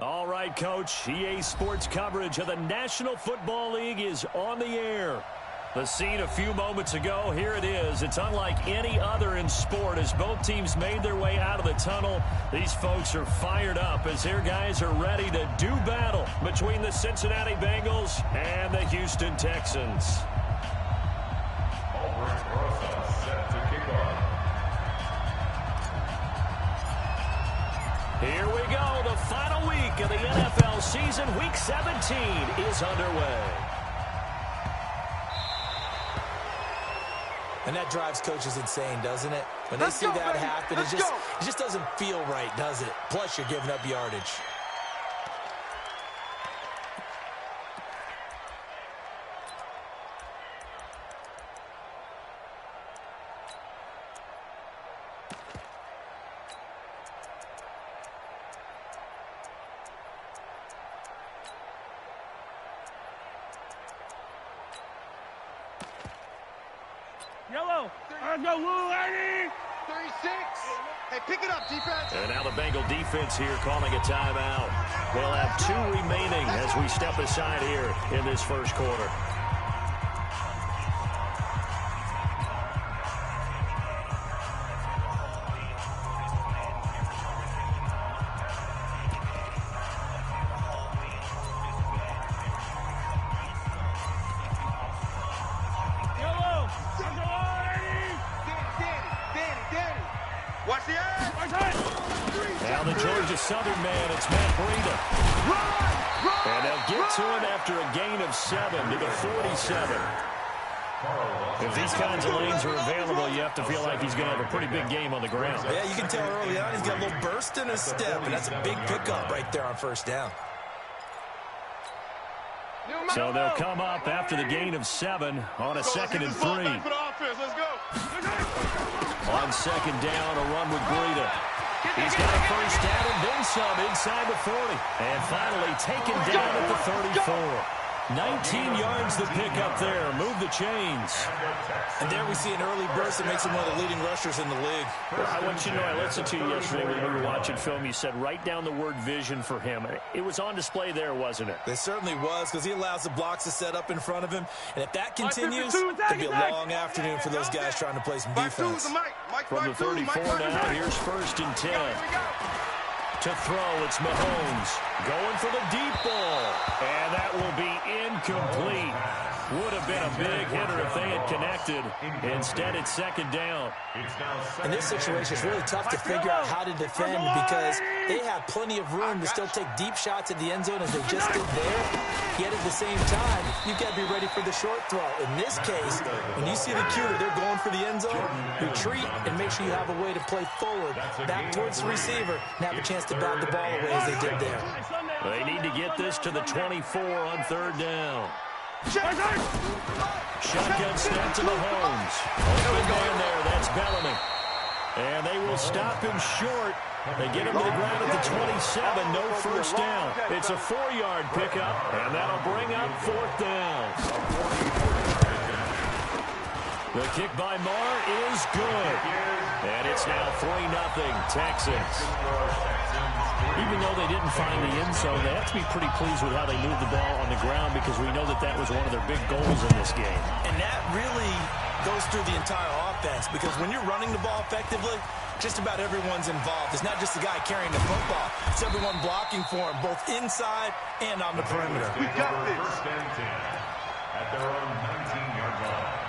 All right, Coach. EA Sports coverage of the National Football League is on the air. The scene a few moments ago, here it is. It's unlike any other in sport as both teams made their way out of the tunnel. These folks are fired up as their guys are ready to do battle between the Cincinnati Bengals and the Houston Texans. Set to kick off. Here we go. The final week of the NFL season, Week 17, is underway. And that drives coaches insane, doesn't it? When they see that happen, it just doesn't feel right, does it? Plus, you're giving up yardage. Yellow. Let's go, Lcn20. 36. Hey, pick it up, defense. And now the Bengal defense here calling a timeout. They'll have 2 remaining as we step aside here in this first quarter. Watch the edge. Now the Georgia Southern man, it's Matt Breida. And they'll get to him after a gain of 7 to the 47. If these kinds of lanes are available, you have to feel like he's going to have a pretty big game on the ground. Yeah, you can tell early on he's got a little burst in his step, and that's a big pickup right there on first down. So they'll come up after the gain of 7 on a 2nd and 3. Let's go. On 2nd down, a run with Breida. He's got a first down and then some inside the 40. And finally taken down at the 34. 19 yards to pick up there. Move the chains. And there we see an early burst that makes him one of the leading rushers in the league. Well, I want you to know, I listened to you yesterday when we were watching film. You said write down the word vision for him. It was on display there, wasn't it? It certainly was, because he allows the blocks to set up in front of him. And if that continues, it'll be a long afternoon for those guys trying to play some defense. From the 34 now, here's 1st and 10. To throw, it's Mahomes. Going for the deep ball. And that will be incomplete. Would have been a big hitter if they had connected. Instead, it's 2nd down. In this situation, it's really tough to figure out how to defend because they have plenty of room to still take deep shots at the end zone as they just did there. Yet at the same time, you've got to be ready for the short throw. In this case, when you see the cue that they're going for the end zone, retreat and make sure you have a way to play forward, back towards the receiver, and have a chance to bat the ball away as they did there. They need to get this to the 24 on 3rd down. Shotgun snap to Mahomes. Open man there, that's Bellamy. And they will stop him short. They get him to the ground at the 27, no first down. It's a 4-yard pickup, and that'll bring up 4th down. The kick by Marr is good. And it's now 3-0 Texans. Even though they didn't find the end zone, they have to be pretty pleased with how they moved the ball on the ground because we know that that was one of their big goals in this game. And that really goes through the entire offense because when you're running the ball effectively, just about everyone's involved. It's not just the guy carrying the football. It's everyone blocking for him, both inside and on the perimeter. We got this. 1st and 10 at their own 19-yard line.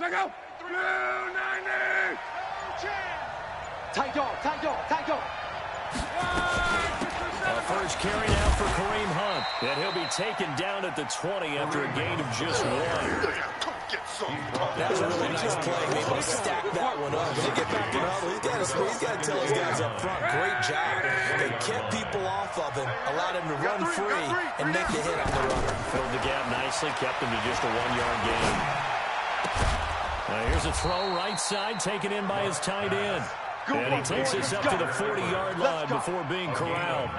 Go. 290. Tight dog. First carry now for Kareem Hunt. And he'll be taken down at the 20 after a gain of just 1. That was a really nice play. Able to stack that one up. When they get back in the huddle, he's got to tell his guys up front, great job. They kept people off of him, allowed him to run free, and make the hit on the runner. Filled the gap nicely. nicely, kept him to just a 1-yard gain. Now here's a throw right side, taken in by his tight end. And he takes us up to the 40-yard line before being corralled.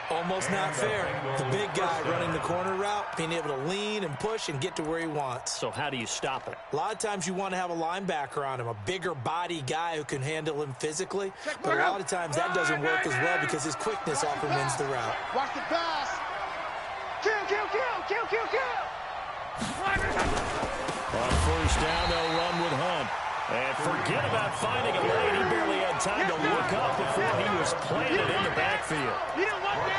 Almost not fair. The big guy running the corner route, being able to lean and push and get to where he wants. So how do you stop it? A lot of times you want to have a linebacker on him, a bigger body guy who can handle him physically. But a lot of times that doesn't work as well because his quickness often wins the route. Watch the pass. Kill, kill, kill, kill, kill, kill. On first down, they'll run with Hunt. And forget about finding a lane. He barely had time to look up before he was planted in the backfield.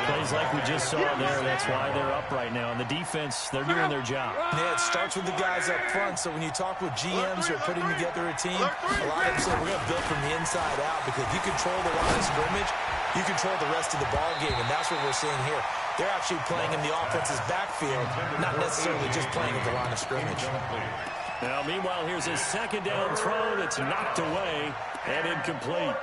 Plays like we just saw there. That's why they're up right now. And the defense, they're doing their job. Yeah, it starts with the guys up front. So when you talk with GMs who are putting together a team, a lot of them say we're going to build from the inside out because if you control the line of scrimmage, you control the rest of the ball game. And that's what we're seeing here. They're actually playing in the offense's backfield, not necessarily just playing at the line of scrimmage. Now, meanwhile, here's a second down throw that's knocked away and incomplete.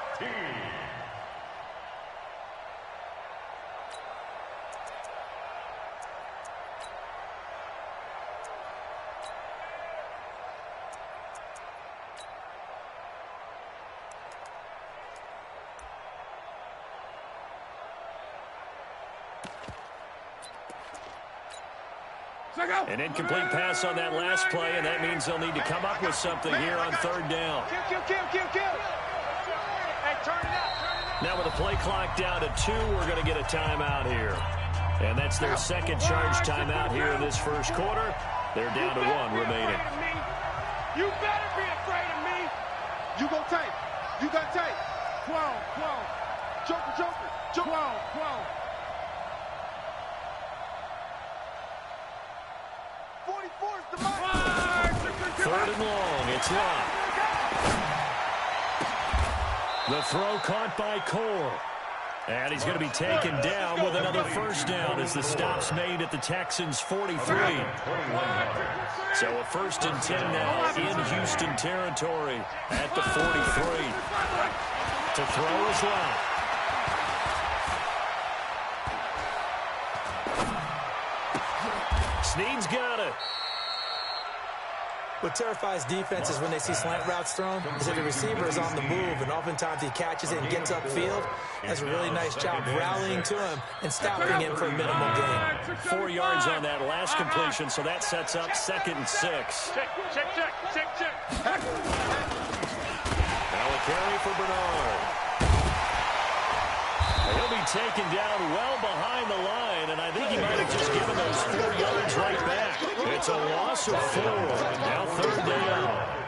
An incomplete pass on that last play, and that means they'll need to come up with something here on third down. Kill, kill, kill, kill, kill. Hey, turn it out. Now with the play clock down to 2, we're going to get a timeout here. And that's their second charge timeout here in this first quarter. They're down to 1 remaining. You better be afraid of me. You go tape. You got tape. 12, 12, Joker, joker, joker. 12, 12. 44 is the mark. Third and long. It's locked. The throw caught by Cole. And he's going to be taken down with another first down as the stop's made at the Texans' 43. So a 1st and 10 now in Houston territory at the 43. To throw is locked. Snead's got it. What terrifies defenses when they see slant routes thrown is that the receiver is on the move, and oftentimes he catches it and gets upfield. Does a really nice job rallying to him and stopping him for a minimal gain. 4 yards on that last completion, so that sets up 2nd and 6. Check. Now a carry for Bernard. He'll be taken down well behind the line, and I think he might have just given those 4 yards right back. It's a loss of 4. Now 3rd down.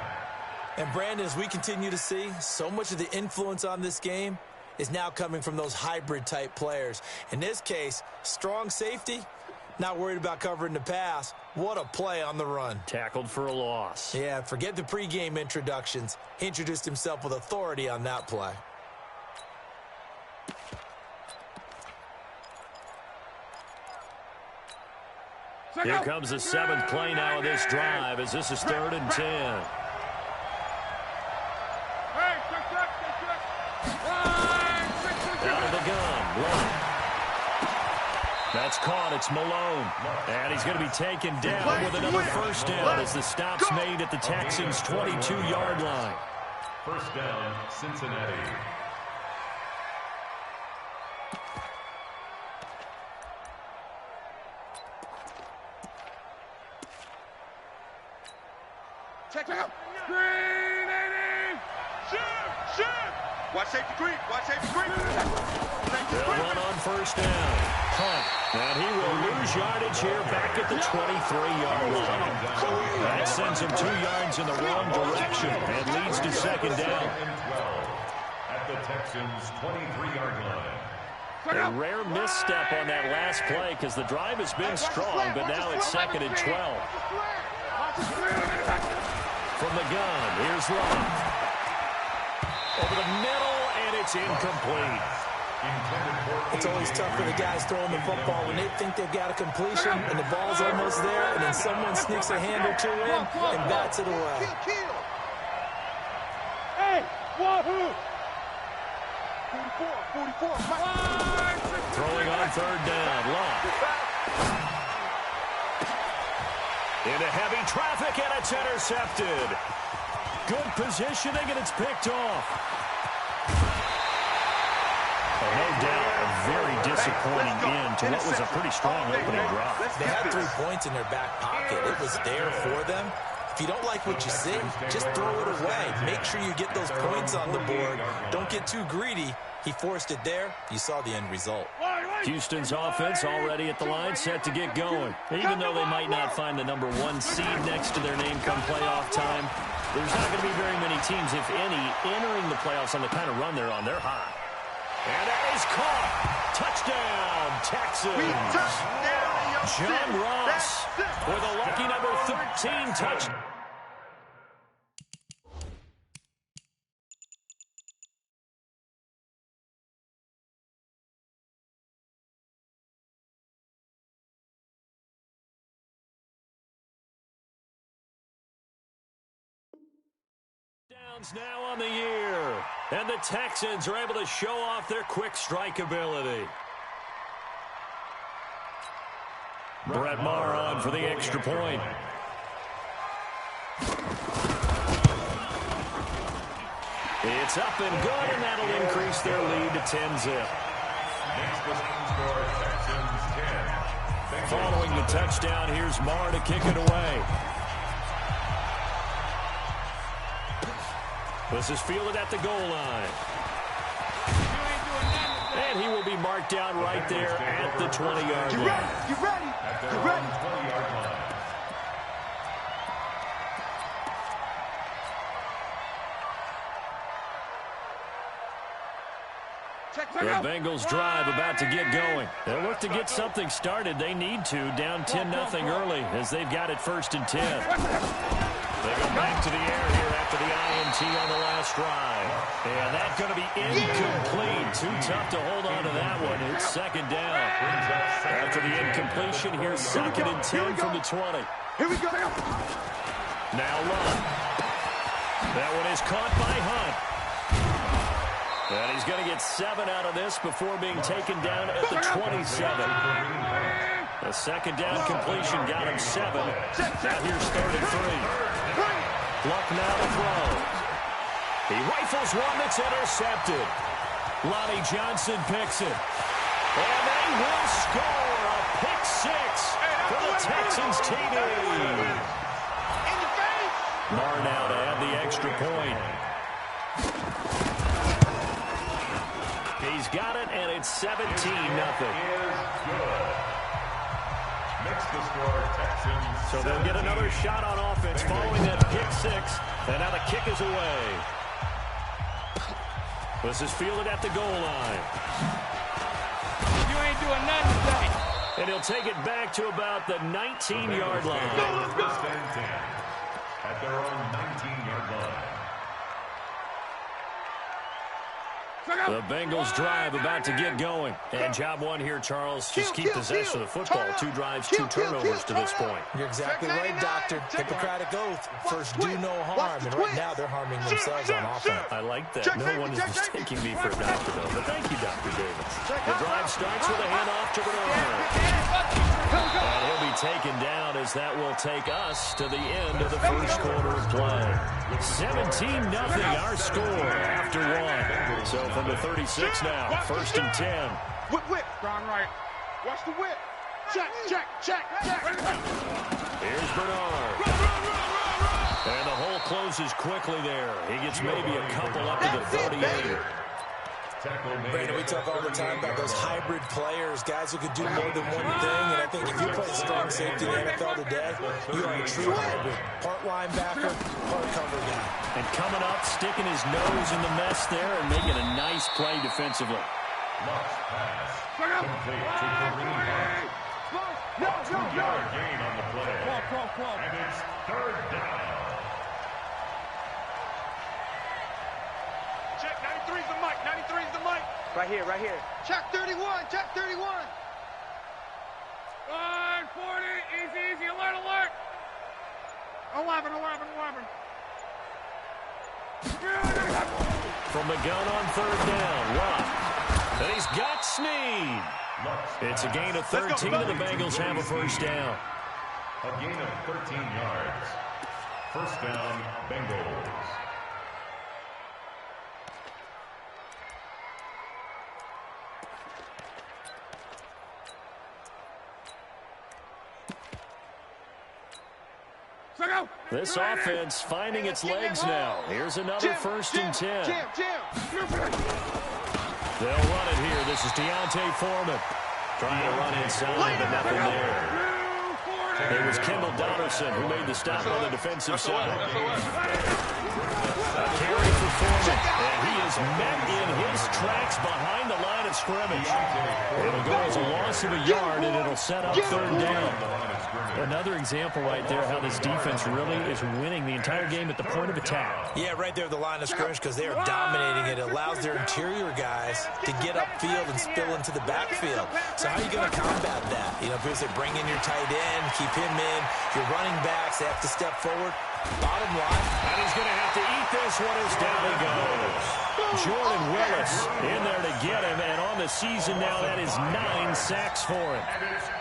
And Brandon, as we continue to see, so much of the influence on this game is now coming from those hybrid-type players. In this case, strong safety, not worried about covering the pass. What a play on the run. Tackled for a loss. Yeah, forget the pregame introductions. He introduced himself with authority on that play. Here comes the 7th play now of this drive as this is 3rd and 10. Out of the gun. Long. That's caught. It's Malone. And he's going to be taken down with another first down as the stop's made at the Texans' 22-yard line. First down, Cincinnati. Check out. Green, 80. Shoot. Watch safety green. Watch safety green. They'll run on first down. Hunt. And he will lose yardage here back at the 23-yard line. That sends him 2 yards in the wrong direction and leads to 2nd down. At the Texans' 23-yard line. A rare misstep on that last play because the drive has been strong, but now it's 2nd and 12. From the gun, here's Love. Over the middle, and it's incomplete. It's always tough for the guys throwing the football when they think they've got a completion and the ball's almost there, and then someone sneaks a hand or two in and bats it away. Hey, wahoo! 44. Throwing on 3rd down, Love. Into heavy traffic, and it's intercepted. Good positioning, and it's picked off. No doubt, a very disappointing end to what was a pretty strong opening drive. They had 3 points in their back pocket. It was there for them. If you don't like what you see, just throw it away. Make sure you get those points on the board. Don't get too greedy. He forced it there. You saw the end result. Houston's offense already at the line, set to get going. Even though they might not find the number 1 seed next to their name come playoff time, there's not going to be very many teams, if any, entering the playoffs on the kind of run they're on. They're hot. And that is caught. Touchdown, Texans. John Ross with a lucky number 13 touchdown. Now on the year, and the Texans are able to show off their quick strike ability. Brett Maher on for the extra point. It's up and good, and that'll increase their lead to 10-zip. Following the touchdown, here's Maher to kick it away. This is fielded at the goal line. And he will be marked down right there at the 20-yard line. You ready? You ready? The Bengals drive about to get going. They'll look to get something started. They need to, down 10-0 early as they've got it 1st and 10. They go back to the air here after the INT on the last drive. And that's going to be incomplete. Too tough to hold on to that one. It's 2nd down. After the incompletion, here's 2nd and 10 from the 20. Here we go. Now Lund. That one is caught by Hunt. And he's going to get 7 out of this before being taken down at the 27. The 2nd down completion got him 7. Now here's 3rd and 3. Luck now to throw. He rifles one that's intercepted. Lonnie Johnson picks it. And they will score a pick 6 for the Texans TD. Maher now to add the extra point. He's got it, and it's 17-0. So they'll get another shot on offense following that pick 6. And now the kick is away. This is fielded at the goal line. You ain't doing nothing today. And he'll take it back to about the 19-yard line. At their own 19-yard line. The Bengals drive about to get going. And job one here, Charles. Just keep possession of the football. 2 drives, 2 turnovers to this point. You're exactly right, Doctor. Hippocratic oath. First, do no harm. And right now, they're harming themselves on offense. I like that. No one is mistaking me for a doctor, though. But thank you, Dr. Davis. The drive starts with a handoff to Bernard. And he'll be taken down as that will take us to the end of the first quarter of play. 17-0 our score after 1. So from the 36 now, 1st and 10. Whip. Strong right. Watch the whip. Check. Here's Bernard. And the hole closes quickly there. He gets maybe a couple up to the 38. Brandon, we talk all the time about those hybrid players, guys who could do more than one thing, and I think if you play strong safety in the NFL today, you are a true hybrid. Part linebacker, part cover guy. And coming up, sticking his nose in the mess there and making a nice play defensively. Lost pass. Complete to Kareem Hunt. No. 2-yard gain on the play. Call. And it's 3rd down. Check. 93's the mic. Right here. Check 31. Line 40. Easy. Alert. 11. From the gun on 3rd down, Luck. And he's got Snead. It's a gain of 13, and the Bengals have a 1st down. A gain of 13 yards. First down, Bengals. This offense finding its legs now. Here's another first and 10. They'll run it here. This is Deontay Foreman. Trying to run inside, but nothing there. It was Kendall Donaldson who made the stop on the defensive side. A carry for Foreman, and he is met in his tracks behind the line of scrimmage. It'll go as a loss of a yard, and it'll set up third down. Another example right there how this defense really is winning the entire game at the point of attack. Yeah, right there at the line of scrimmage because they are dominating it. It allows their interior guys to get upfield and spill into the backfield. So how are you going to combat that? You know, because they bring in your tight end, keep him in. Your running backs, they have to step forward. Bottom line. And he's going to have to eat this one as down he goes. Jordan Willis in there to get him, and on the season now, that is 9 sacks for him.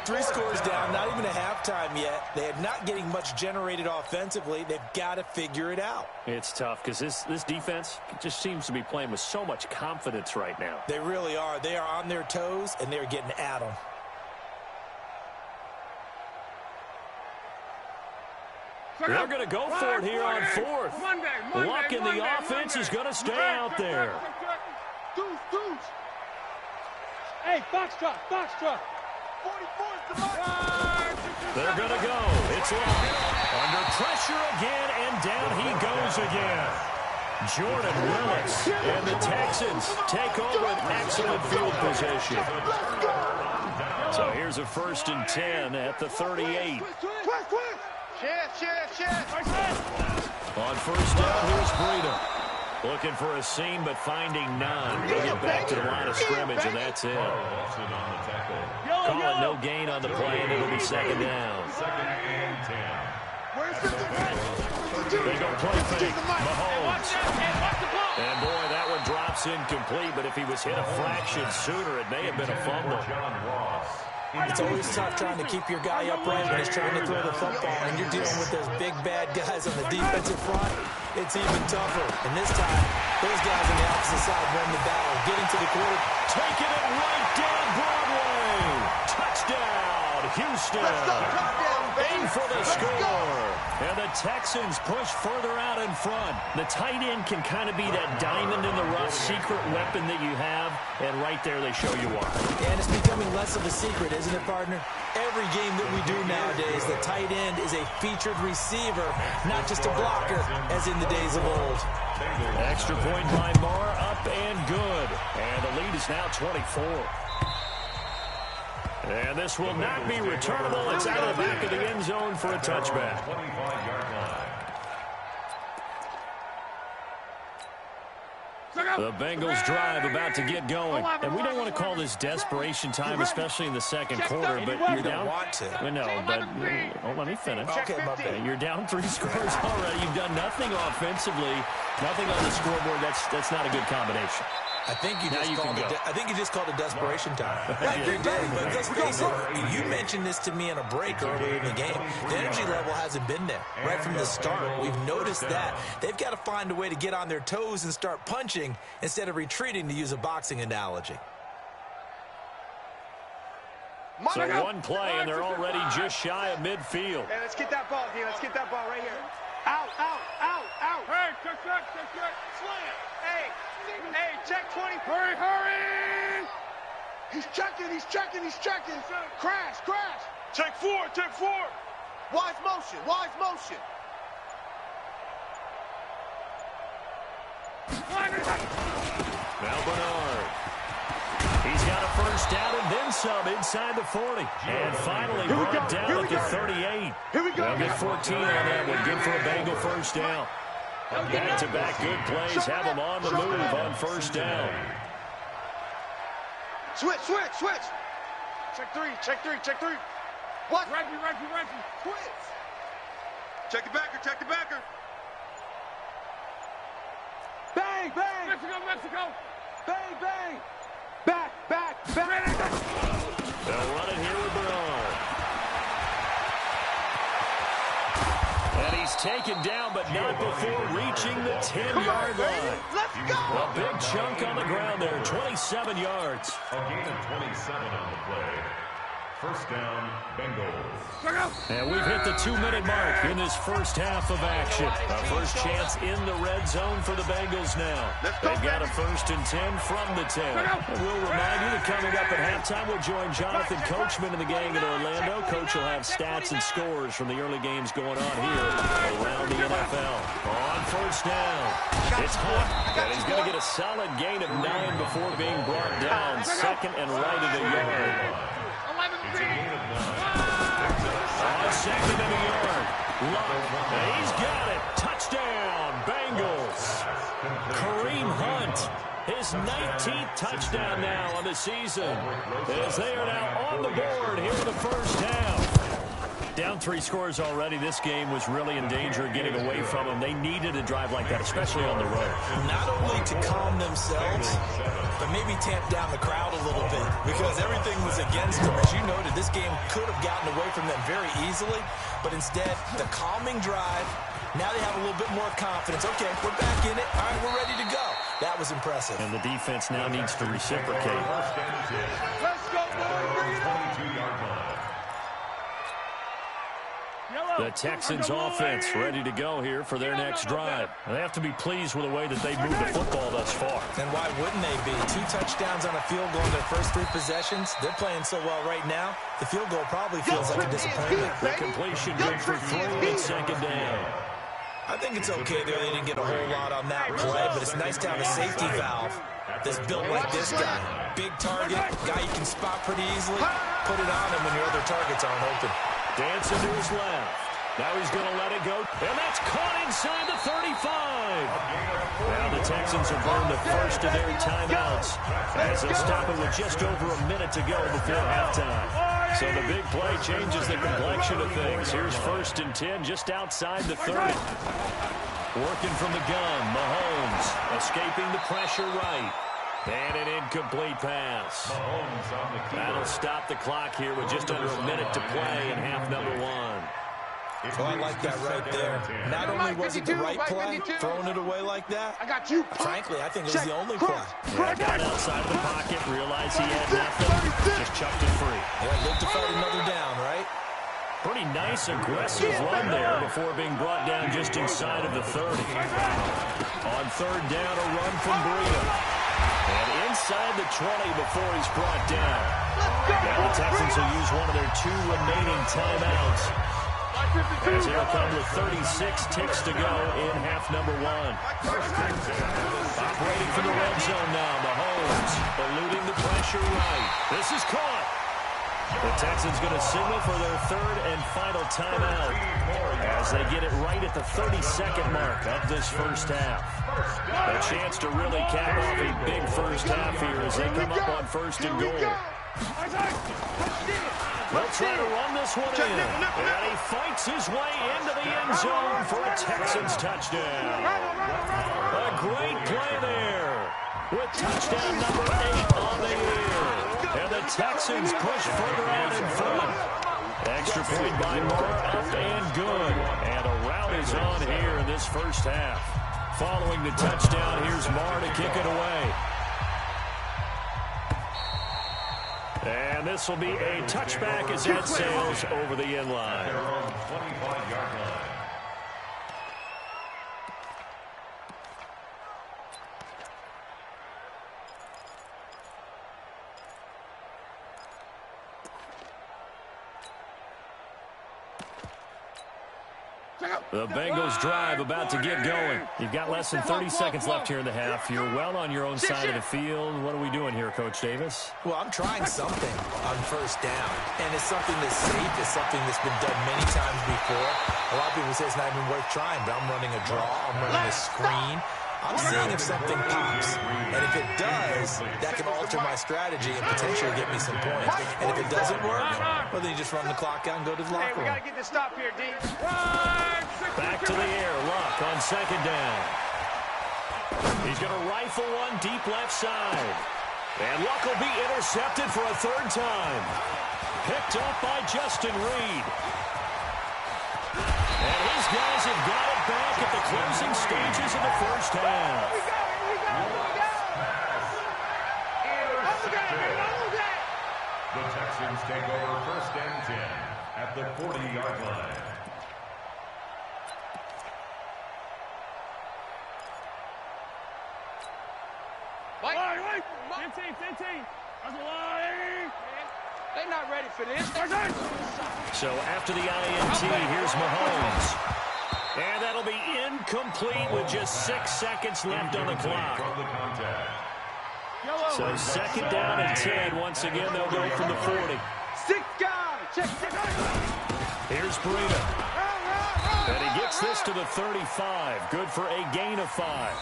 3 scores down, not even a halftime yet. They are not getting much generated offensively. They've got to figure it out. It's tough because this defense just seems to be playing with so much confidence right now. They really are. They are on their toes, and they're getting at them. They're going to go for it here on fourth. Luck in the offense is going to stay out there. Hey, box truck. 44's the mark. They're going to go. It's Luck. Under pressure again, and down he goes again. Jordan Willis and the Texans take over an excellent field position. So here's a first and 10 at the 38. On first down, here's Breida. Looking for a seam, but finding none. They'll get back to the line of scrimmage, and that's it. Call it no gain on the play, and it'll be second down. Second and 10. They go play fake. Mahomes. And boy, that one drops incomplete, but if he was hit a fraction sooner, it may have been a fumble. It's always tough trying to keep your guy upright when he's trying to throw the football. And you're dealing with those big, bad guys on the defensive front. It's even tougher. And this time, those guys on the opposite side won the battle. Getting to the quarter. Taking it right down Broadway. Touchdown, Houston. Aim for the score. And the Texans push further out in front. The tight end can kind of be that diamond in the rough secret weapon that you have. And right there they show you why. And it's becoming less of a secret, isn't it, partner? Every game that we do nowadays, the tight end is a featured receiver, not just a blocker, as in the days of old. Extra point by Marr, up and good. And the lead is now 24. And this will not be returnable. It's out of the back of the end zone for a touchback. 25-yard line. The Bengals drive about to get going. And we don't want to call this desperation time, especially in the second quarter, but you're down. Want to. No, but let me finish. Okay, my bad. You're down 3 scores already. You've done nothing offensively, nothing on the scoreboard. That's not a good combination. I think you just called it desperation time. Right, you did. But let's face it, you mentioned this to me in a break earlier in the game. The energy level hasn't been there right from the start. We've noticed that. They've got to find a way to get on their toes and start punching instead of retreating, to use a boxing analogy. So one play, and they're already just shy of midfield. Hey, let's get that ball, D. Let's get that ball right here. Out. Hey, check. Slam. Hey, check 20. Hurry. He's checking. Crash. Check 4. Wise motion. Now Bernard. He's got a first down and then some inside the 40. And finally brought down at the 38. Here we go. They'll get 14 on that one. Good for a Bengal first down. Back-to-back good plays have them on the move on first down. Switch. Check three. What? Reggie. Switch. Check the backer. Bang. Mexico. Bang. Back. They'll run it here with Bernard. He's taken down, but not before reaching the 10-yard line. Let's go! A big chunk on the ground there, 27 yards. A gain of 27 on the play. First down, Bengals. And we've hit the 2-minute mark in this first half of action. Our first chance in the red zone for the Bengals now. They've got a 1st and 10 from the 10. And we'll remind you that coming up at halftime, we'll join Jonathan Coachman and the gang in Orlando. Coach will have stats and scores from the early games going on here around the NFL. On first down, it's Hunt, and he's going to get a solid gain of 9 before being brought down. Second and right at the yard. It's a gain of 9. On second and a yard. Luck. He's got it. Touchdown, Bengals. Kareem Hunt. His 19th touchdown now on the season. As they are now on the board here in the first half. Down 3 scores already. This game was really in danger of getting away from them. They needed a drive like that, especially on the road. Not only to calm themselves, but maybe tamp down the crowd a little bit because everything was against them. As you noted, this game could have gotten away from them very easily, but instead, the calming drive, now they have a little bit more confidence. Okay, we're back in it. All right, we're ready to go. That was impressive. And the defense now needs to reciprocate. Let's go, boys. Bring it on. 22-yard line. The Texans offense ready to go here for their next drive. They have to be pleased with the way that they've moved the football thus far. And why wouldn't they be? 2 touchdowns on a field goal in their first 3 possessions. They're playing so well right now, the field goal probably feels like a disappointment. The completion good for 3 on second down. I think it's okay there. They didn't get a whole lot on that play, but it's nice to have a safety valve that's built like this guy. Big target, guy you can spot pretty easily. Put it on him when your other targets aren't open. Dancing to his left. Now he's going to let it go. And that's caught inside the 35. Now the Texans have burned the first of their timeouts as they'll stop it with just over a minute to go before halftime. So the big play changes the complexion of things. Here's 1st and 10 just outside the 30. Working from the gun, Mahomes escaping the pressure right. And an incomplete pass. That'll stop the clock here with just under a minute to play in half number 1. Oh, I like that right there. Not only was it the right play, throwing it away like that, I got you. frankly, I think it was the only play. Yeah, got outside the pocket, realized he had nothing, just chucked it free. Yeah, lived to fight another down, right? Pretty nice, aggressive run there before being brought down just inside of the 30. On 3rd down, a run from Breida. And inside the 20 before he's brought down. Now the Texans will use one of their 2 remaining timeouts. As they'll come with 36 ticks to go in half number 1. Operating for the red zone now, Mahomes eluding the pressure right. This is caught. The Texans going to signal for their 3rd and final timeout as they get it right at the 32nd mark of this first half. A chance to really cap off a big first half here as they come up on 1st and goal. They'll try to run this one in, and he fights his way into the end zone for a Texans touchdown. A great play there with touchdown number 8 on the year. And the Texans push further out in front. Extra point by Moore, up and good. And a rout is on here in this first half. Following the touchdown, here's Moore to kick it away. And this will be a touchback as it sails over the end line. They're on 25-yard line. The Bengals drive about to get going. You've got less than 30 seconds left here in the half. You're well on your own side of the field. What are we doing here, Coach Davis? Well, I'm trying something on 1st down, and it's something that's safe. It's something that's been done many times before. A lot of people say it's not even worth trying, but I'm running a draw. I'm running a screen. I'm seeing if something pops. And if it does, that can alter my strategy and potentially get me some points. And if it doesn't work, well, then you just run the clock out and go to the locker room. We got to get this stop here, D. Back to the air. Luck on 2nd down. He's going to rifle one deep left side. And Luck will be intercepted for a 3rd time. Picked up by Justin Reed. And his guys have back at the closing stages of the first half. The Texans take over 1st and 10 at the 40-yard line. Wait. 15. That's a line. They're not ready for this. So after the INT, here's Mahomes. And that'll be incomplete with just 6 seconds left on the clock. So 2nd down and 10. Once again, they'll go from the 40. 6 guys. Check. Here's Breida. And he gets this to the 35. Good for a gain of 5.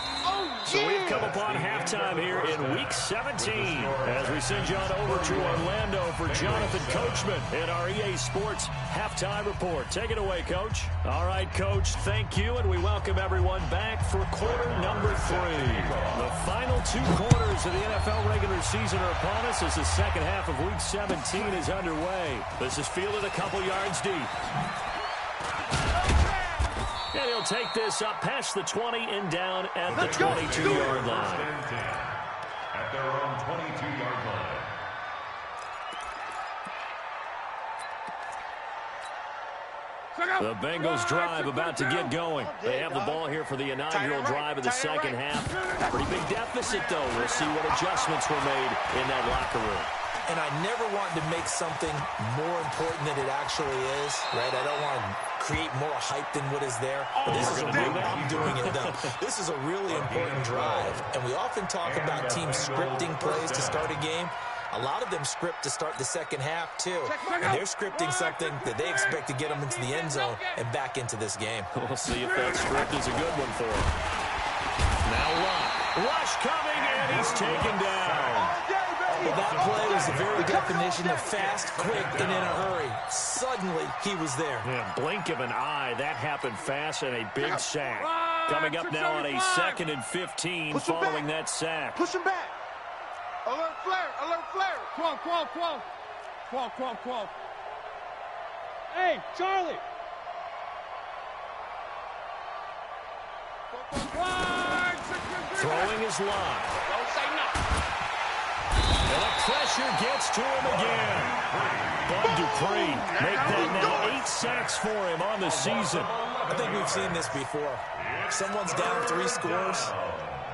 So we've come upon halftime here in Week 17 as we send you on over to Orlando for Jonathan Coachman in our EA Sports Halftime Report. Take it away, Coach. All right, Coach, thank you, and we welcome everyone back for quarter number 3. The final 2 quarters of the NFL regular season are upon us as the second half of Week 17 is underway. This is fielded a couple yards deep. And he'll take this up past the 20 and down at the 22-yard line. At their own 22-yard line. The Bengals drive about to get going. They have the ball here for the inaugural drive of the second half. Pretty big deficit, though. We'll see what adjustments were made in that locker room. And I never want to make something more important than it actually is, right? I don't want to create more hype than what is there. But this is a really, I'm doing it though. This is a really important drive. And we often talk about teams scripting plays to start a game. A lot of them script to start the second half, too. And they're scripting something that they expect to get them into the end zone and back into this game. We'll see if that script is a good one for them. Now Rush coming, and he's taken down. Well, that play was the very definition of fast, quick, and in a hurry. Suddenly, he was there. Yeah, blink of an eye. That happened fast and a big sack. Coming up now on a 2nd and 15 following that sack. Push him back. Alert flare. 12. Hey, Charlie. Throwing his line. Don't say nothing. And the pressure gets to him again. Bud Dupree make that now 8 sacks for him on the season. I think we've seen this before. Someone's down 3 scores.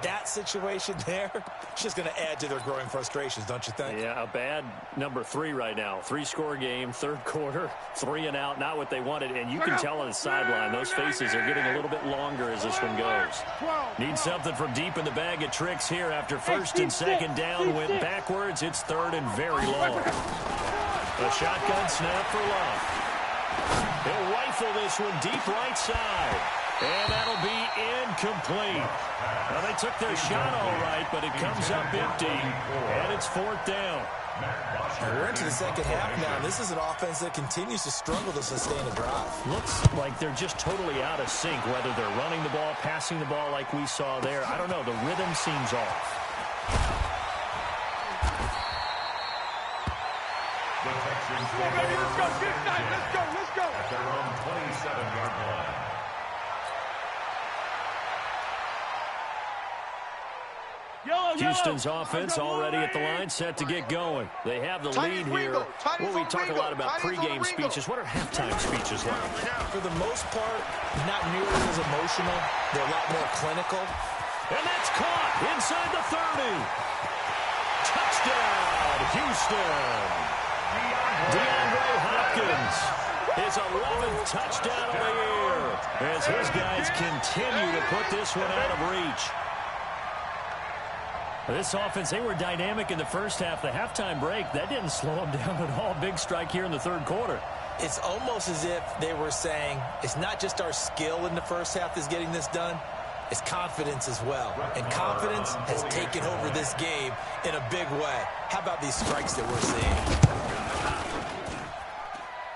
That situation there, it's just going to add to their growing frustrations, don't you think? Yeah, a bad number 3 right now. 3-score game, 3rd quarter, 3 and out, not what they wanted. And you can tell on the sideline, those faces are getting a little bit longer as this one goes. Need something from deep in the bag of tricks here after 1st and 2nd down went backwards. It's 3rd and very long. A shotgun snap for Love. He'll rifle this one deep right side. And that'll be incomplete. Well, they took their shot all right, but it comes up empty, and it's 4th down. We're into the second half now. This is an offense that continues to struggle to sustain a drive. Looks like they're just totally out of sync, whether they're running the ball, passing the ball like we saw there. I don't know. The rhythm seems off. The Texans Come on, baby, let's go. Let's go. at their own 27-yard line. Houston's offense already at the line, set to get going. They have the lead here. Well, we talk a lot about pregame speeches. What are halftime speeches like? For the most part, not nearly as emotional. They're a lot more clinical. And that's caught inside the 30. Touchdown, Houston. DeAndre Hopkins, his 11th touchdown of the year, as his guys continue to put this one out of reach. This offense, they were dynamic in the first half. The halftime break, that didn't slow them down at all. Big strike here in the 3rd quarter. It's almost as if they were saying, it's not just our skill in the first half that's getting this done, it's confidence as well. And confidence has taken over this game in a big way. How about these strikes that we're seeing?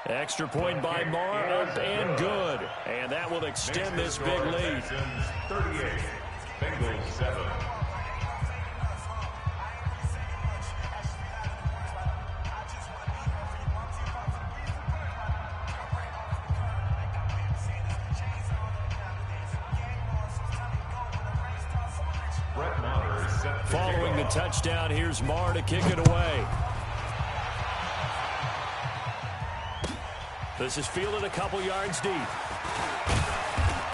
Extra point by Marr, up and good. And that will extend this big lead. 38, Bengals 7. Following the touchdown, here's Marr to kick it away. This is fielded a couple yards deep.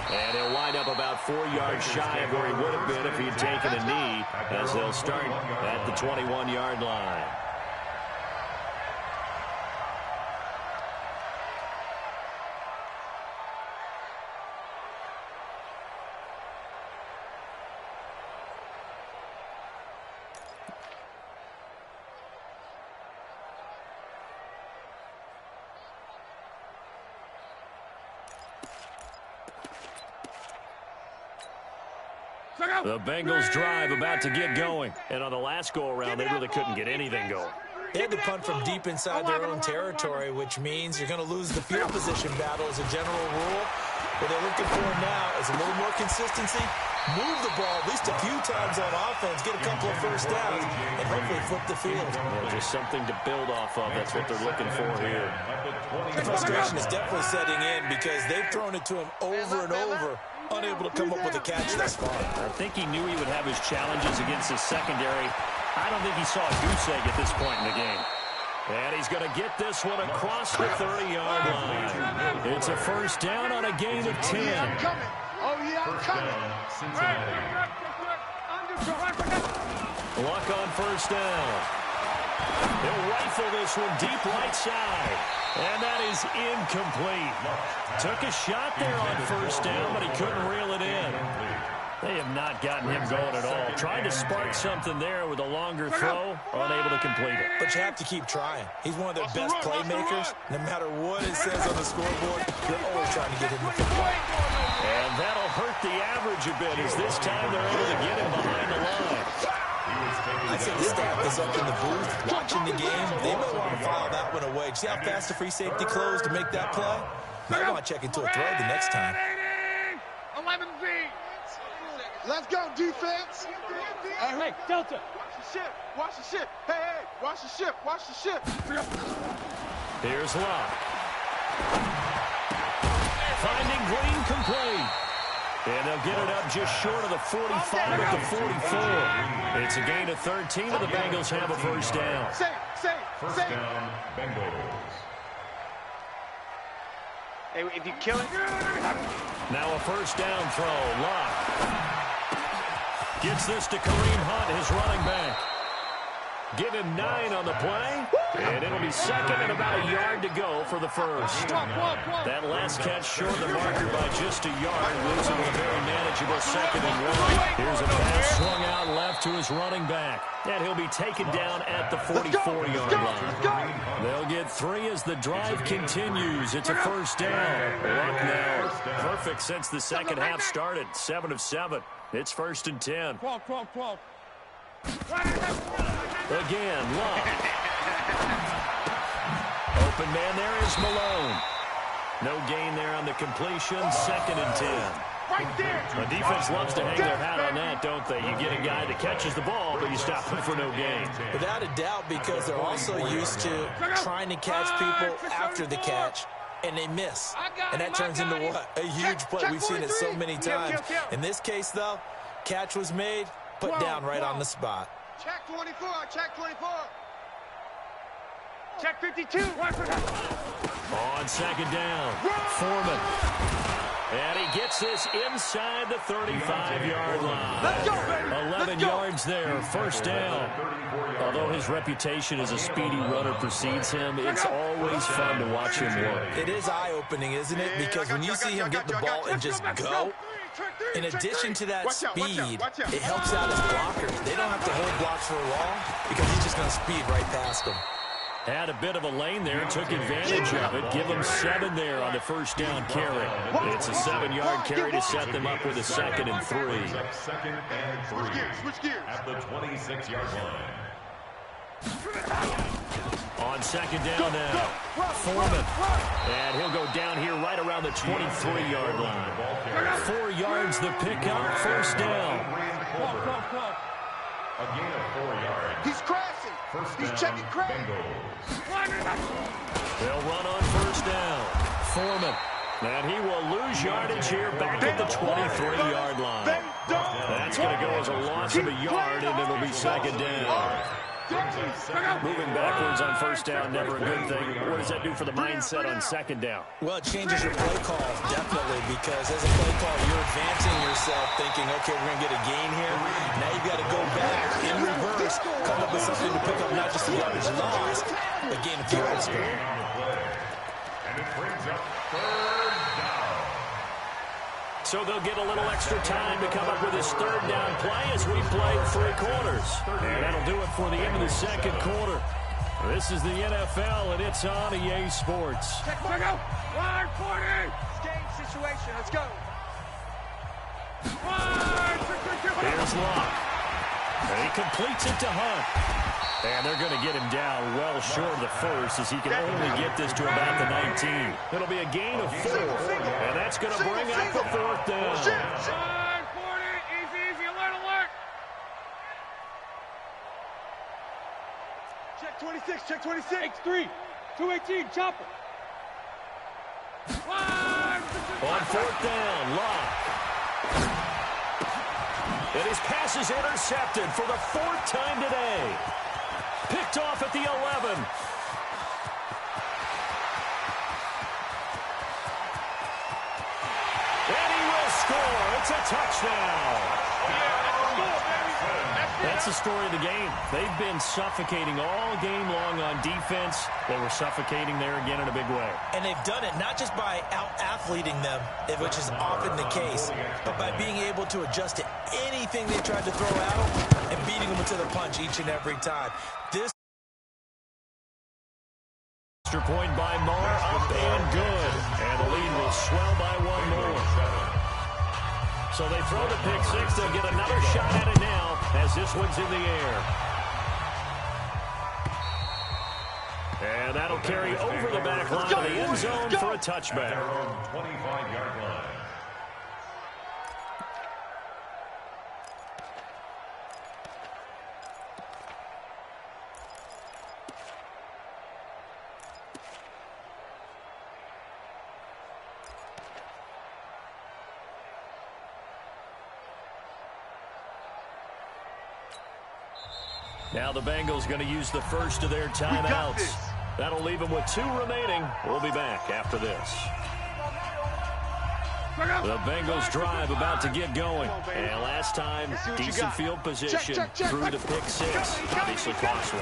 And he'll wind up about 4 yards shy of where he would have been if he'd taken a knee, as they'll start at the 21-yard line. The Bengals drive about to get going. And on the last go-around, they really couldn't get anything going. They had to punt from deep inside their own territory, which means you're going to lose the field position battle as a general rule. What they're looking for now is a little more consistency, move the ball at least a few times on offense, get a couple of first downs, and hopefully flip the field. Well, just something to build off of. That's what they're looking for here. The frustration is definitely setting in because they've thrown it to him over and over, unable to come up with a catch thus far. I think he knew he would have his challenges against his secondary. I don't think he saw a goose egg at this point in the game. And he's going to get this one across the 30-yard line. It's a first down on a gain of 10. Oh, yeah, I'm coming. Oh, yeah, I'm coming. Luck on first down. He'll rifle this one deep right side. And that is incomplete. Took a shot there on first down, but he couldn't reel it in. They have not gotten him going at all. Tried to spark something there with a longer throw, unable to complete it. But you have to keep trying. He's one of their best playmakers. No matter what it says on the scoreboard, you're always trying to get him the football. And that'll hurt the average a bit as this time they're able to get him behind the line. I'd say the staff is up in the booth watching the game. They may want to file that one away. See how fast the free safety closed to make that play? Might want to check into a throw the next time. 11Z. Let's go, defense. Hey, Delta. Watch the ship. Watch the ship. Hey, hey, watch the ship. Watch the ship. Here's Locke. Finding Green complete. And they'll get it up just short of the 45 at the 44. It's a gain of 13, and the Bengals have a first down. First down, Bengals. Hey, if you kill it. Now a first down throw. Locke gets this to Kareem Hunt, his running back. Give him 9 on the play, and it'll be second and about a yard to go for the first. That last catch short of the marker by just a yard, losing a very manageable second and 1. Here's a pass swung out left to his running back, and he'll be taken down at the 44-yard line. They'll get 3 as the drive continues. It's a first down. Luck now perfect since the second half started. 7 of 7. It's first and 10. 12. Again, Luck. Open man there is Malone. No gain there on the completion. Second and 10. Right there. The defense loves to hang their hat on that, don't they? You get a guy that catches the ball, but you stop him for no gain. Without a doubt, because they're also used to trying to catch people after the catch, and they miss. And that turns into what? A huge play. We've seen it so many times. In this case, though, catch was made, put down right on the spot. Check 24. Check 24. Check 52. On second down, Foreman. And he gets this inside the 35-yard line. Let's go, 11 yards there, first down. Although his reputation as a speedy runner precedes him, it's always fun to watch him work. It is eye-opening, isn't it? Because when you see him get the ball and just go, in addition to that speed, it helps out his blockers. They don't have to hold blocks for long because he's just going to speed right past them. Had a bit of a lane there, took advantage of it. Give them 7 there on the first down carry. It's a 7-yard carry to set them up with a second and 3. Second and 3. Switch gears. At the 26-yard line. On second down now, Foreman. And he'll go down here right around the 23-yard line. 4 yards the pickup, first down. A gain of 4 yards. He's crashing. He's checking crash. They'll run on first down. Foreman. And he will lose yardage here back at the 23-yard line. That's going to go as a loss of a yard, and it'll be second down. Moving backwards on first down, never a good thing. What does that do for the mindset on second down? Well, it changes your play call, definitely, because as a play call, you're advancing yourself thinking, okay, we're going to get a gain here. Now you've got to go back in reverse, come up with something to pick up not just a yardage loss, but gain a few yards. And it brings up third down. So they'll get a little extra time to come up with his third down play as we play 3 quarters. And that'll do it for the end of the second quarter. This is the NFL, and it's on EA Sports. Check, go. 140. Game situation. Let's go. Here's Locke. And he completes it to Hunt. And they're going to get him down well short of the first as he can only get this to about the 19. It'll be a gain of 4, and that's going to bring up the 4th down. 40, easy, alert, alert. Check 26, check 26. X3, 218, chopper. On 4th down, Locke. And his pass is intercepted for the 4th time today. Picked off at the 11. And he will score. It's a touchdown. That's the story of the game. They've been suffocating all game long on defense. They were suffocating there again in a big way. And they've done it not just by out-athleting them, which is often the case, but by being able to adjust to anything they tried to throw at them and beating them to the punch each and every time. This extra point by Marr, up and good. And the lead will swell by 1 more. So they throw the pick 6. They'll get another shot at it now as this one's in the air. And that'll carry over the back line of the end zone for a touchback. 25-yard line. Now the Bengals going to use the first of their timeouts. That'll leave them with 2 remaining. We'll be back after this. The Bengals drive about to get going. And last time, decent field position through the pick 6. Obviously costly.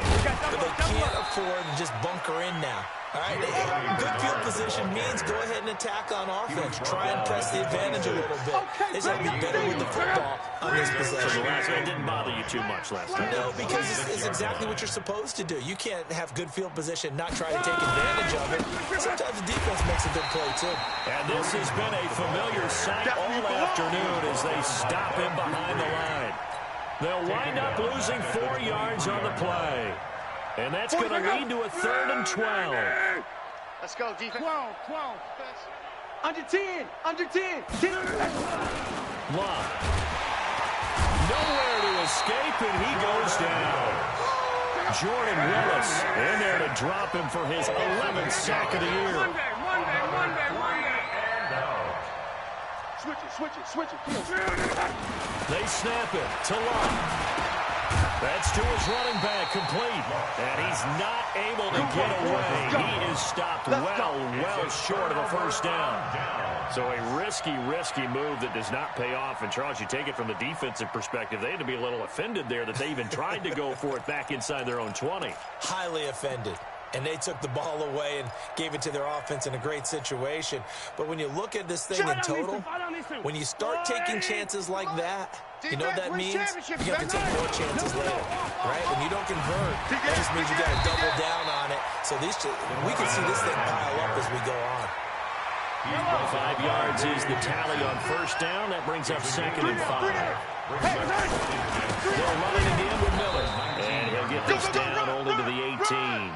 But they can't afford to just bunker in now. All right, good field position means go ahead and attack on offense. Try and press the advantage a little bit. They just have to be better with the football on this possession. So the last one didn't bother you too much last time. No, because it's exactly what you're supposed to do. You can't have good field position, not try to take advantage of it. Sometimes the defense makes a good play, too. And this has been a familiar sight all afternoon as they stop him behind the line. They'll wind up losing 4 yards on the play. And that's going to lead to a 3rd and 12. Let's go, defense. 12. Under 10. Locke. Nowhere to escape, and he goes down. Jordan Willis in there to drop him for his 11th sack of the year. Monday. Switch it. They snap it to Locke. That's to his running back, complete. And he's not able to get away. He is stopped well short of the first down. So a risky move that does not pay off. And, Charles, you take it from the defensive perspective, they had to be a little offended there that they even tried to go for it back inside their own 20. Highly offended. And they took the ball away and gave it to their offense in a great situation. But when you look at this thing in total, when you start taking chances like that, you know what that means? You have to take more chances later, right? When you don't convert, that just means you got to double down on it. So we can see this thing pile up as we go on. 5 yards is the tally on first down. That brings up 2nd and 5. They'll run it again with Miller. And he'll get this down only to the 18.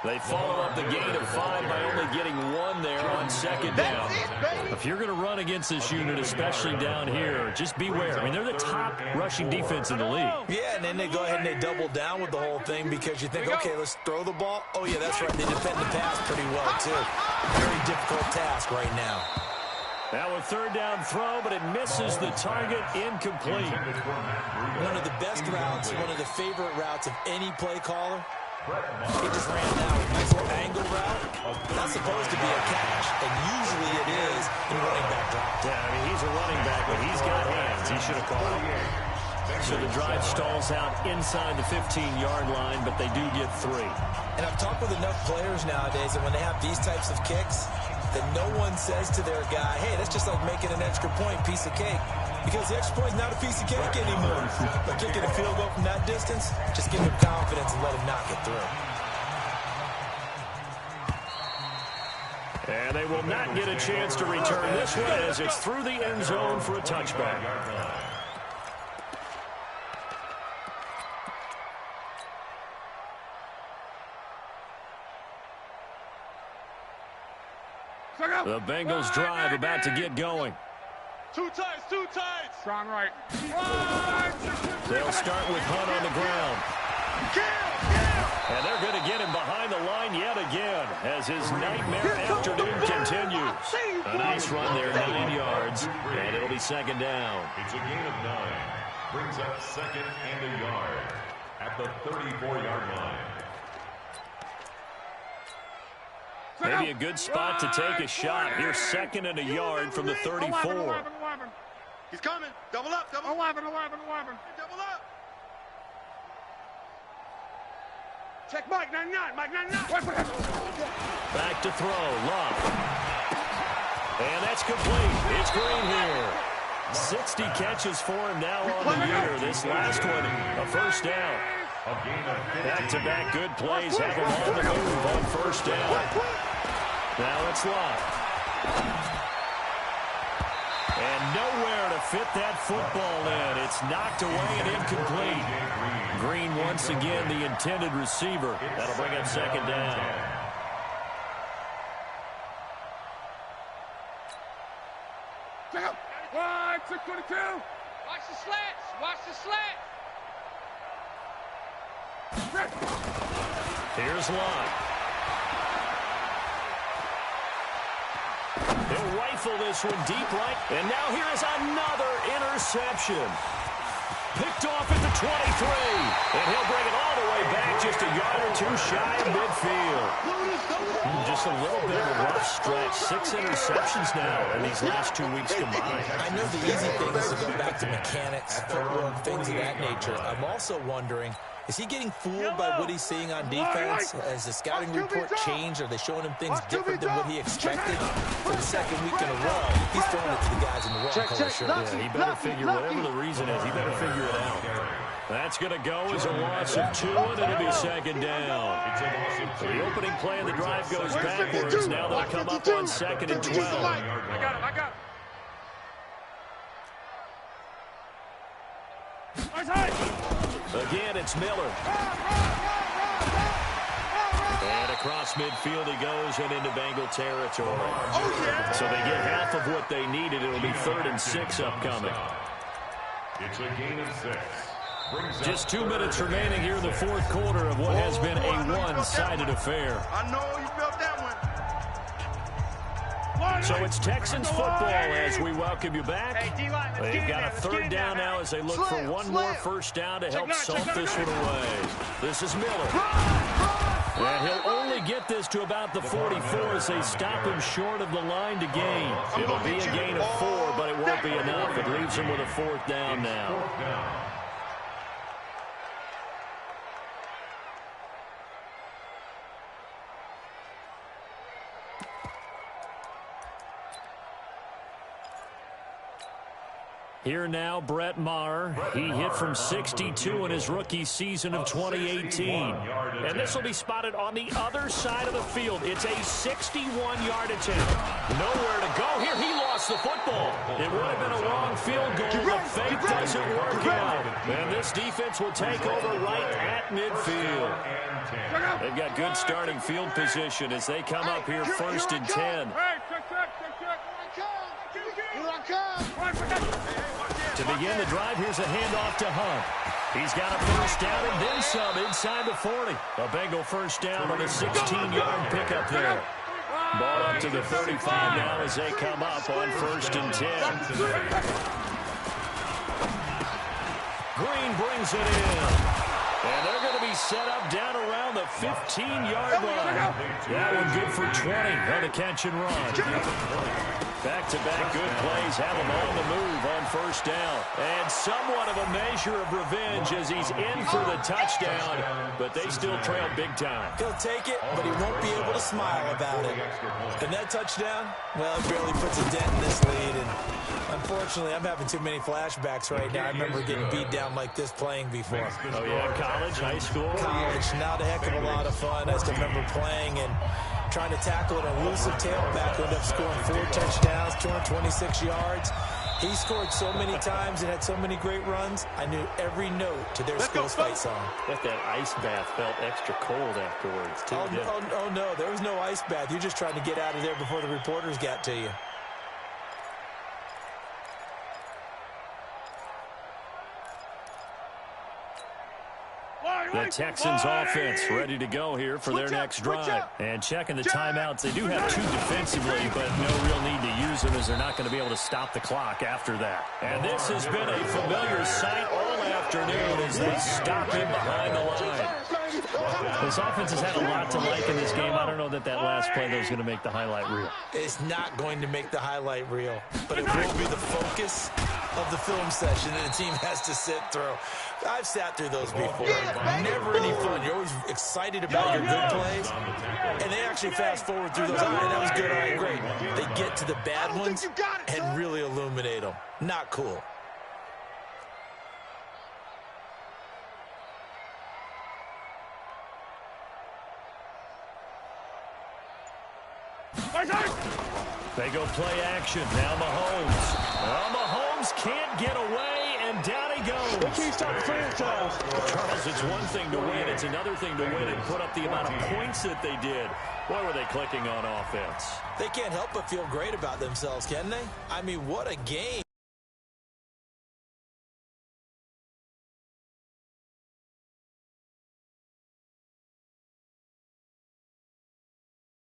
They follow up the gain of 5 by only getting 1 there on 2nd down. If you're going to run against this unit, especially down here, just beware. I mean, they're the top rushing defense in the league. Yeah, and then they go ahead and they double down with the whole thing because you think, okay, let's throw the ball. Oh, yeah, that's right. They defend the pass pretty well, too. Very difficult task right now. Now a third down throw, but it misses the target, incomplete. One of the best routes, one of the favorite routes of any play caller. He just ran down a nice angle route. That's supposed to be a catch, and usually it is in running back drop. Yeah, I mean, he's a running back, but he's got hands. He should have caught it. So the drive stalls out inside the 15-yard line, but they do get 3. And I've talked with enough players nowadays that when they have these types of kicks, that no one says to their guy, hey, that's just like making an extra point, piece of cake. Because the extra point is not a piece of cake anymore. But kicking a field goal from that distance, just give him confidence and let him knock it through. And they will not get a chance to return this one as it's through the end zone for a touchback. The Bengals drive about to get going. Two tights, two tights. Strong right. They'll start with Hunt on the ground. And they're going to get him behind the line yet again as his nightmare afternoon continues. A nice run there, 9 yards, and it'll be second down. It's a gain of 9. Brings up second and a yard at the 34-yard line. Maybe a good spot to take a shot. Here's second and a yard from the 34. He's coming. Double up. Double 11. Double up. Check Mike 99. Mike 99. Back to throw. Love. And that's complete. It's Green here. 60 catches for him now on the year. This last one, a first down. Back-to-back good plays have him on the move on first down. Now it's Love. And nowhere to fit that football in. It's knocked away and incomplete. Green once again the intended receiver. That'll bring up second down. Wide, 622. Watch the slants. Watch the slants. Here's Love. He'll rifle this one deep right. And now here is another interception. Picked off at the 23. And he'll bring it all the way back just a yard or two shy of midfield. Just a little bit of a rough stretch. 6 interceptions now in these last 2 weeks combined. I know the easy thing is to go back to mechanics, footwork, things of that nature. I'm also wondering, is he getting fooled by what he's seeing on defense? Has the scouting report changed? Are they showing him things different than what he expected? For the second week in a row, he's throwing it to the guys in the wrong color shirt. Yeah, he better figure, whatever the reason is, he better figure it out. That's going to go as a loss of 2, and it'll be second down. So the opening play of the drive goes backwards. Now they'll come up on second and 12. I got him. Again, it's Miller. And across midfield he goes and into Bengal territory. So they get half of what they needed. It'll be 3rd and 6 upcoming. It's a gain of 6. Just 2 minutes remaining here in the fourth quarter of what has been a one-sided affair. I know you felt that one. So it's Texans football as we welcome you back. They've got a third down now as they look for one more first down to help salt this one away. This is Miller. And he'll only get this to about the 44 as they stop him short of the line to gain. It'll be a gain of 4, but it won't be enough. It leaves him with a 4th down now. Here now, Brett Maher. He hit from 62 in his rookie season of 2018. And this will be spotted on the other side of the field. It's a 61-yard attempt. Nowhere to go here. He lost the football. It would have been a long field goal. The fake doesn't work out. And this defense will take over right at midfield. They've got good starting field position as they come up here 1st and 10. To begin the drive, here's a handoff to Hunt. He's got a first down and then some inside the 40. A Bengal first down on a 16-yard pickup there. Ball up to the 35 now as they come up on 1st and 10. Green brings it in. And they're going to be set up down around the 15-yard line. That one good for 20 on the catch and run. Back-to-back good plays have him on the move on 1st down. And somewhat of a measure of revenge as he's in for the touchdown, but they still trail big time. He'll take it, but he won't be able to smile about it. And that touchdown, well, it barely puts a dent in this lead. And unfortunately, I'm having too many flashbacks right now. I remember getting beat down like this playing before. Oh, yeah, college, high school? College, not a heck of a lot of fun. I still remember playing and trying to tackle an elusive tailback who ended up scoring 4 touchdowns, 226 yards. He scored so many times and had so many great runs, I knew every note to their school's fight song. Bet that ice bath felt extra cold afterwards, too. Oh, no, there was no ice bath. You're just trying to get out of there before the reporters got to you. The Texans offense ready to go here for their next drive. And checking the timeouts. They do have 2 defensively, but no real need to use them as they're not going to be able to stop the clock after that. And this has been a familiar sight all afternoon as they stop him behind the line. This offense has had a lot to like in this game. I don't know that last play, though, is going to make the highlight reel. It's not going to make the highlight reel, but it will be the focus of the film session that the team has to sit through. I've sat through those before. Never any fun. You're always excited about your good plays, and they actually fast forward through those. All right, that was good. All right, great. They get to the bad ones and really illuminate them. Not cool. They go play action. Now Mahomes. Well, Mahomes can't get away, and down he goes. They can't stop the franchise. Charles, it's one thing to win. It's another thing to win and put up the amount of points that they did. Boy, were they clicking on offense. They can't help but feel great about themselves, can they? I mean, what a game.